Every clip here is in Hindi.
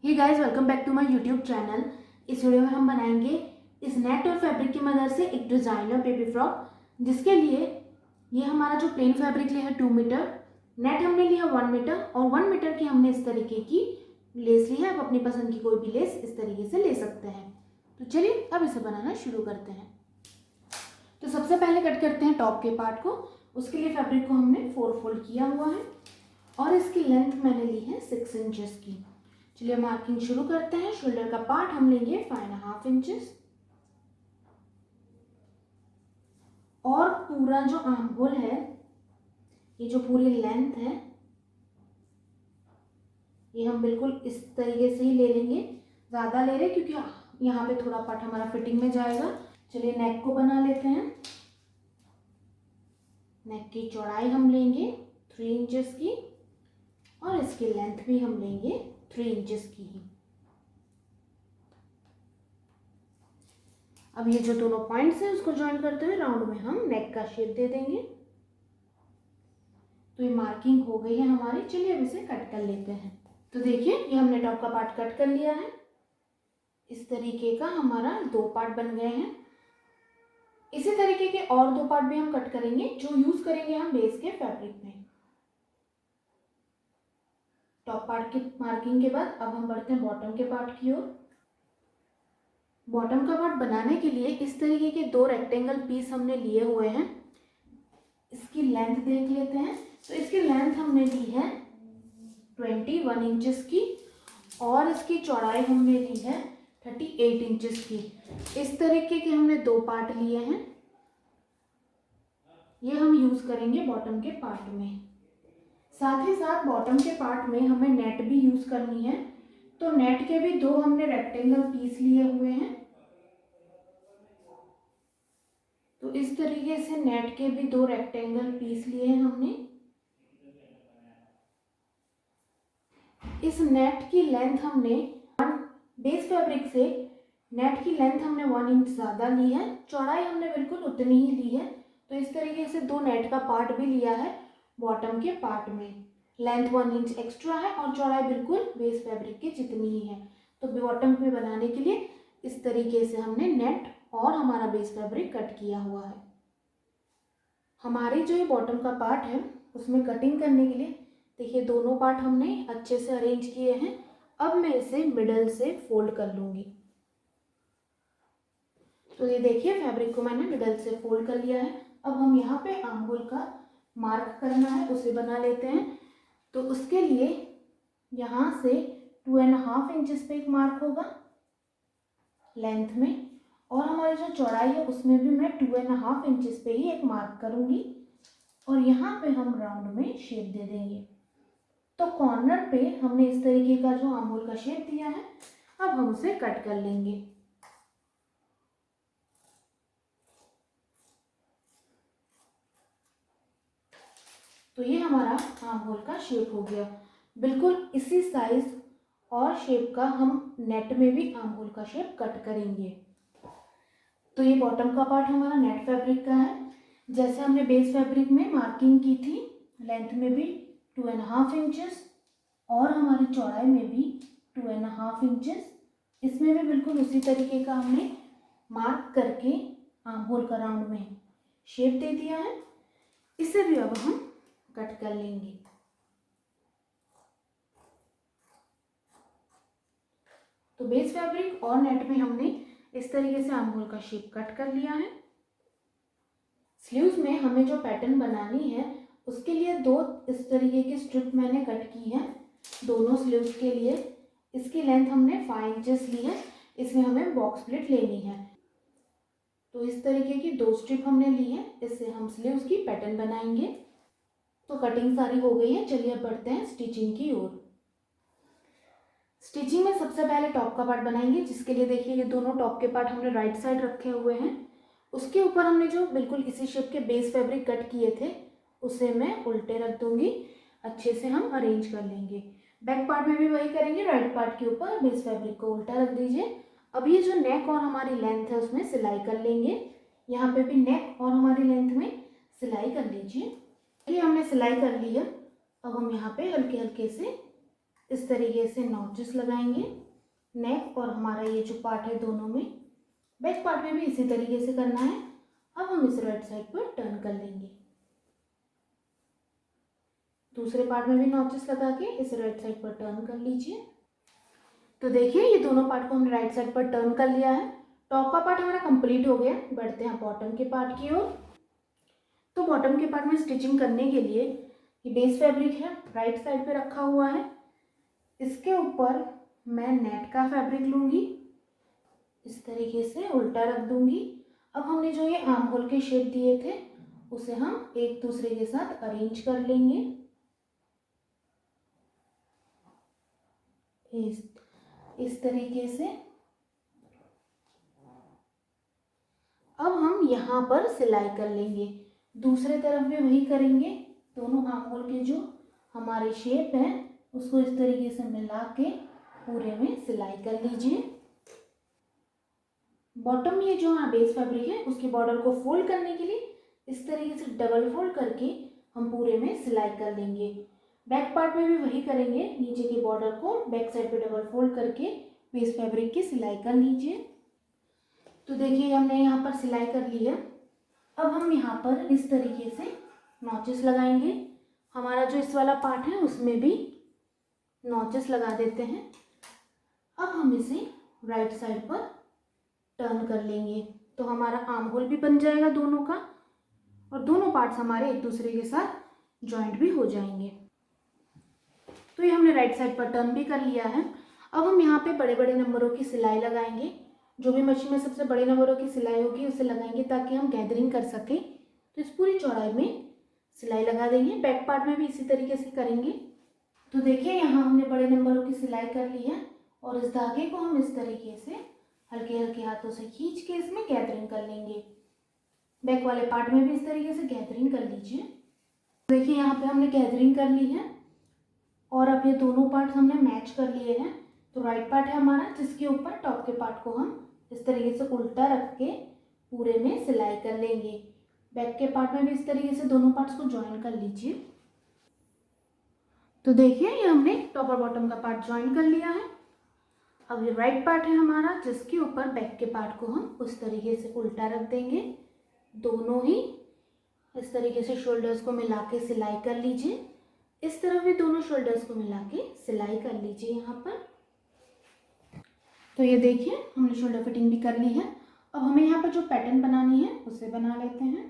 Hey guys, welcome back to my YouTube channel. इस वीडियो में हम बनाएंगे इस नेट और फैब्रिक की मदद से एक डिज़ाइनर बेबी फ्रॉक, जिसके लिए ये हमारा जो प्लेन फैब्रिक लिया है 2 मीटर, नेट हमने लिया 1 मीटर और 1 मीटर की हमने इस तरीके की लेस ली है। आप अपनी पसंद की कोई भी लेस इस तरीके से ले सकते हैं। तो चलिए अब इसे बनाना शुरू करते हैं। तो सबसे पहले कट करते हैं टॉप के पार्ट को। उसके लिए फैब्रिक को हमने 4 फोल्ड किया हुआ है और इसकी लेंथ मैंने ली है 6 इंचेस की। चलिए मार्किंग शुरू करते हैं। शोल्डर का पार्ट हम लेंगे 5.5 इंचेस और पूरा जो आर्म होल है, ये जो पूरी लेंथ है, ये हम बिल्कुल इस तरीके से ही ले लेंगे। ज़्यादा ले रहे क्योंकि यहाँ पे थोड़ा पार्ट हमारा फिटिंग में जाएगा। चलिए नेक को बना लेते हैं। नेक की चौड़ाई हम लेंगे 3 इंचेस की और इसकी लेंथ भी हम लेंगे 3 इंचेस की ही। अब ये जो दोनों पॉइंट्स हैं उसको ज्वाइन करते हुए राउंड में हम नेक का शेप दे देंगे। तो ये मार्किंग हो गई है हमारी। चलिए अब इसे कट कर लेते हैं। तो देखिए ये हमने टॉप का पार्ट कट कर लिया है। इस तरीके का हमारा 2 पार्ट बन गए हैं। इसी तरीके के और 2 पार्ट भी हम कट करेंगे जो यूज करेंगे हम बेस के फैब्रिक में। टॉप पार्ट की मार्किंग के बाद अब हम बढ़ते हैं बॉटम के पार्ट की ओर। बॉटम का पार्ट बनाने के लिए इस तरीके के 2 रेक्टेंगल पीस हमने लिए हुए हैं। इसकी लेंथ देख लेते हैं। तो इसकी लेंथ हमने ली है 21 इंचेस की और इसकी चौड़ाई हमने ली है 38 इंचेस की। इस तरीके के हमने 2 पार्ट लिए हैं। ये हम यूज करेंगे बॉटम के पार्ट में। साथ ही साथ बॉटम के पार्ट में हमें नेट भी यूज करनी है। तो नेट के भी 2 हमने रेक्टेंगल पीस लिए हुए हैं। तो इस तरीके से नेट के भी 2 रेक्टेंगल पीस लिए हैं हमने। इस नेट की लेंथ हमने बेस फैब्रिक से नेट की लेंथ हमने 1 इंच ज़्यादा ली है, चौड़ाई हमने बिल्कुल उतनी ही ली है। तो इस तरीके से 2 नेट का पार्ट भी लिया है बॉटम के पार्ट में। लेंथ 1 इंच एक्स्ट्रा है और चौड़ाई बिल्कुल बेस फैब्रिक की जितनी ही है। तो बॉटम में बनाने के लिए इस तरीके से हमने नेट और हमारा बेस फैब्रिक कट किया हुआ है। हमारी जो ये बॉटम का पार्ट है उसमें कटिंग करने के लिए देखिए दोनों पार्ट हमने अच्छे से अरेंज किए हैं। अब मैं इसे मिडल से फोल्ड कर लूँगी। तो ये देखिए फैब्रिक को मैंने मिडल से फोल्ड कर लिया है। अब हम यहाँ पे आर्म होल का मार्क करना है, उसे बना लेते हैं। तो उसके लिए यहाँ से 2.5 इंचेस पे एक मार्क होगा लेंथ में और हमारी जो चौड़ाई है उसमें भी मैं 2.5 इंचेस पे ही एक मार्क करूँगी और यहाँ पे हम राउंड में शेप दे देंगे। तो कॉर्नर पे हमने इस तरीके का जो आर्म होल का शेप दिया है, अब हम उसे कट कर लेंगे। तो ये हमारा आर्म होल का शेप हो गया। बिल्कुल इसी साइज और शेप का हम नेट में भी आर्म होल का शेप कट करेंगे। तो ये बॉटम का पार्ट हमारा नेट फैब्रिक का है। जैसे हमने बेस फैब्रिक में मार्किंग की थी, लेंथ में भी 2.5 इंचेस और हमारी चौड़ाई में भी 2.5 इंचेस, इसमें भी बिल्कुल उसी तरीके का हमने मार्क करके आर्म होल का राउंड में शेप दे दिया है। इसे भी अब हम कट कर लेंगे। तो बेस फैब्रिक और नेट में हमने इस तरीके से आर्म होल का शेप कट कर लिया है। स्लीव्स में हमें जो पैटर्न बनानी है उसके लिए 2 इस तरीके की स्ट्रिप मैंने कट की है दोनों स्लीव्स के लिए। इसकी लेंथ हमने 5 इंचेस ली है। इसमें हमें बॉक्स प्लेट लेनी है। तो इस तरीके की 2 स्ट्रिप हमने ली है, इससे हम स्लीव्स की पैटर्न बनाएंगे। तो कटिंग सारी हो गई है। चलिए अब बढ़ते हैं स्टिचिंग की ओर। स्टिचिंग में सबसे पहले टॉप का पार्ट बनाएंगे, जिसके लिए देखिए ये दोनों टॉप के पार्ट हमने राइट साइड रखे हुए हैं। उसके ऊपर हमने जो बिल्कुल इसी शेप के बेस फैब्रिक कट किए थे उसे मैं उल्टे रख दूंगी। अच्छे से हम अरेंज कर लेंगे। बैक पार्ट में भी वही करेंगे। राइट पार्ट के ऊपर बेस फैब्रिक को उल्टा रख दीजिए। अब ये जो नेक और हमारी लेंथ है उसमें सिलाई कर लेंगे। यहाँ पे भी नेक और हमारी लेंथ में सिलाई कर लीजिए। ये हमने सिलाई कर ली है। अब हम यहाँ पे हल्के हल्के से इस तरीके से नॉचेस लगाएंगे नेक और हमारा ये जो पार्ट है दोनों में। बैक पार्ट में भी इसी तरीके से करना है। अब हम इसे राइट साइड पर टर्न कर लेंगे। दूसरे पार्ट में भी नॉचेस लगा के इसे राइट साइड पर टर्न कर लीजिए। तो देखिए ये दोनों पार्ट को हमने राइट साइड पर टर्न कर लिया है। टॉप का पार्ट हमारा कंप्लीट हो गया। बढ़ते हैं बॉटम के पार्ट की ओर। तो बॉटम के पार्ट में स्टिचिंग करने के लिए ये बेस फैब्रिक है, राइट साइड पे रखा हुआ है। इसके ऊपर मैं नेट का फैब्रिक लूँगी, इस तरीके से उल्टा रख दूँगी। अब हमने जो ये आर्म होल के शेप दिए थे उसे हम एक दूसरे के साथ अरेंज कर लेंगे। इस तरीके से। अब हम यहाँ पर सिलाई कर लेंगे। दूसरे तरफ भी वही करेंगे। दोनों आर्म होल के जो हमारे शेप हैं उसको इस तरीके से मिला के पूरे में सिलाई कर लीजिए। बॉटम ये जो बेस फैब्रिक है उसके बॉर्डर को फोल्ड करने के लिए इस तरीके से डबल फोल्ड करके हम पूरे में सिलाई कर लेंगे। बैक पार्ट में भी वही करेंगे। नीचे के बॉर्डर को बैक साइड पे डबल फोल्ड करके बेस फैब्रिक की सिलाई कर लीजिए। तो देखिए हमने यहाँ पर सिलाई कर ली है। अब हम यहाँ पर इस तरीके से नॉचेस लगाएंगे। हमारा जो इस वाला पार्ट है उसमें भी नॉचेस लगा देते हैं। अब हम इसे राइट साइड पर टर्न कर लेंगे तो हमारा आर्म होल भी बन जाएगा दोनों का और दोनों पार्ट्स हमारे एक दूसरे के साथ जॉइंट भी हो जाएंगे। तो ये हमने राइट साइड पर टर्न भी कर लिया है। अब हम यहाँ पे बड़े बड़े नंबरों की सिलाई लगाएंगे। जो भी मशीन में सबसे बड़े नंबरों की सिलाई होगी उसे लगाएंगे ताकि हम गैदरिंग कर सकें। तो इस पूरी चौड़ाई में सिलाई लगा देंगे। बैक पार्ट में भी इसी तरीके से करेंगे। तो देखिए यहाँ हमने बड़े नंबरों की सिलाई कर ली है और इस धागे को हम इस तरीके से हल्के हल्के हाथों से खींच के इसमें गैदरिंग कर लेंगे। बैक वाले पार्ट में भी इस तरीके से गैदरिंग कर लीजिए। देखिए यहाँ पे हमने गैदरिंग कर ली है और अब ये दोनों पार्ट हमने मैच कर लिए हैं। तो राइट पार्ट है हमारा जिसके ऊपर टॉप के पार्ट को हम इस तरीके से उल्टा रख के पूरे में सिलाई कर लेंगे। बैक के पार्ट में भी इस तरीके से दोनों पार्ट्स को ज्वाइन कर लीजिए। तो देखिए ये हमने टॉप और बॉटम का पार्ट ज्वाइन कर लिया है। अब ये राइट पार्ट है हमारा जिसके ऊपर बैक के पार्ट को हम उस तरीके से उल्टा रख देंगे। दोनों ही इस तरीके से शोल्डर्स को मिला के सिलाई कर लीजिए। इस तरफ भी दोनों शोल्डर्स को मिला के सिलाई कर लीजिए यहाँ पर। तो ये देखिए हमने शोल्डर फिटिंग भी कर ली है। अब हमें यहाँ पर जो पैटर्न बनानी है उसे बना लेते हैं।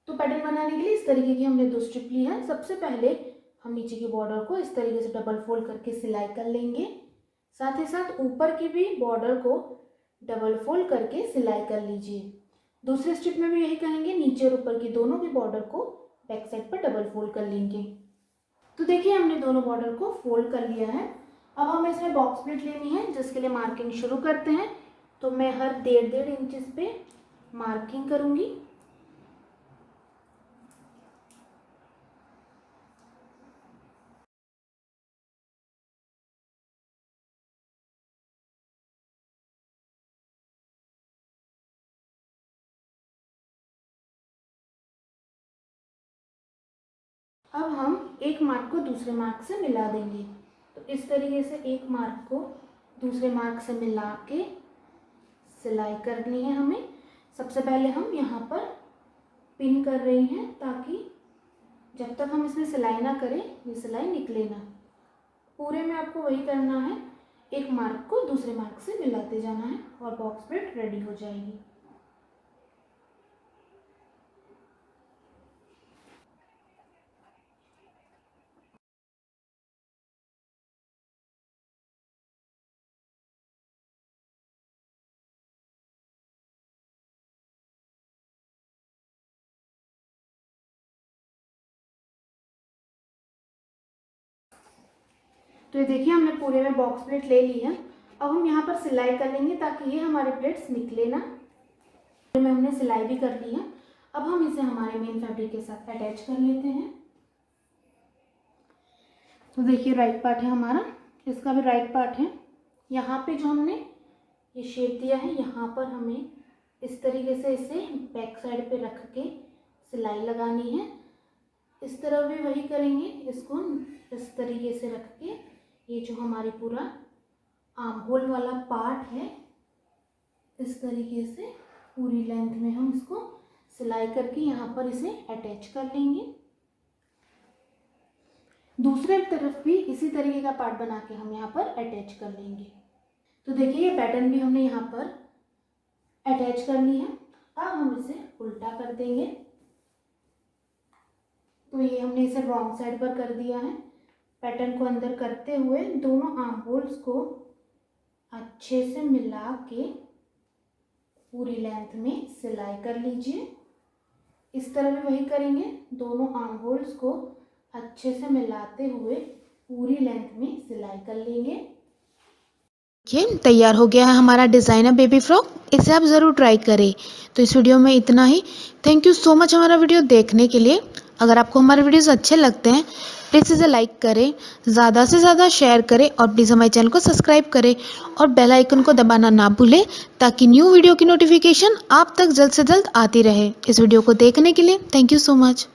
तो पैटर्न बनाने के लिए इस तरीके की हमने 2 स्ट्रिप ली है। सबसे पहले हम नीचे की बॉर्डर को इस तरीके से डबल फोल्ड करके सिलाई कर लेंगे। साथ ही साथ ऊपर की भी बॉर्डर को डबल फोल्ड करके सिलाई कर लीजिए। दूसरे स्ट्रिप में भी यही करेंगे। नीचे और ऊपर की दोनों की बॉर्डर को बैक साइड पर डबल फोल्ड कर लेंगे। तो देखिए हमने दोनों बॉर्डर को फोल्ड कर लिया है। अब हमें इसमें बॉक्स प्लिट लेनी है जिसके लिए मार्किंग शुरू करते हैं। तो मैं हर 1.5 इंचेस पे मार्किंग करूँगी। अब हम एक मार्क को दूसरे मार्क से मिला देंगे। तो इस तरीके से एक मार्क को दूसरे मार्क से मिला के सिलाई करनी है हमें। सबसे पहले हम यहाँ पर पिन कर रही हैं ताकि जब तक हम इसमें सिलाई ना करें ये सिलाई निकले ना। पूरे में आपको वही करना है। एक मार्क को दूसरे मार्क से मिलाते जाना है और बॉक्स प्लिट रेडी हो जाएगी। तो ये देखिए हमने पूरे में बॉक्स प्लेट ले ली है। अब हम यहाँ पर सिलाई कर लेंगे ताकि ये हमारे प्लेट्स निकले ना। पूरे में हमने सिलाई भी कर ली है। अब हम इसे हमारे मेन फैब्रिक के साथ अटैच कर लेते हैं। तो देखिए राइट पार्ट है हमारा, इसका भी राइट पार्ट है। यहाँ पे जो हमने ये शेप दिया है यहाँ पर हमें इस तरीके से इसे बैक साइड पे रख के सिलाई लगानी है। इस तरह भी वही करेंगे। इसको इस तरीके से रख के ये जो हमारी पूरा आर्म होल वाला पार्ट है, इस तरीके से पूरी लेंथ में हम इसको सिलाई करके यहाँ पर इसे अटैच कर लेंगे। दूसरे तरफ भी इसी तरीके का पार्ट बना के हम यहाँ पर अटैच कर लेंगे। तो देखिए ये पैटर्न भी हमने यहाँ पर अटैच कर ली है। अब हम इसे उल्टा कर देंगे। तो ये हमने इसे रॉन्ग साइड पर कर दिया है। पैटर्न को अंदर करते हुए दोनों आर्म होल्स को अच्छे से मिला के पूरी लेंथ में सिलाई कर लीजिए। इस तरह भी वही करेंगे, दोनों आर्म होल्स को अच्छे से मिलाते हुए पूरी लेंथ में सिलाई कर लेंगे। ये तैयार हो गया है हमारा डिज़ाइनर बेबी फ्रॉक। इसे आप ज़रूर ट्राई करें। तो इस वीडियो में इतना ही। थैंक यू सो मच हमारा वीडियो देखने के लिए। अगर आपको हमारे वीडियोस अच्छे लगते हैं प्लीज़ इसे लाइक करें, ज़्यादा से ज़्यादा शेयर करें और प्लीज़ हमारे चैनल को सब्सक्राइब करें और बेल आइकन को दबाना ना भूलें ताकि न्यू वीडियो की नोटिफिकेशन आप तक जल्द से जल्द आती रहे। इस वीडियो को देखने के लिए थैंक यू सो मच।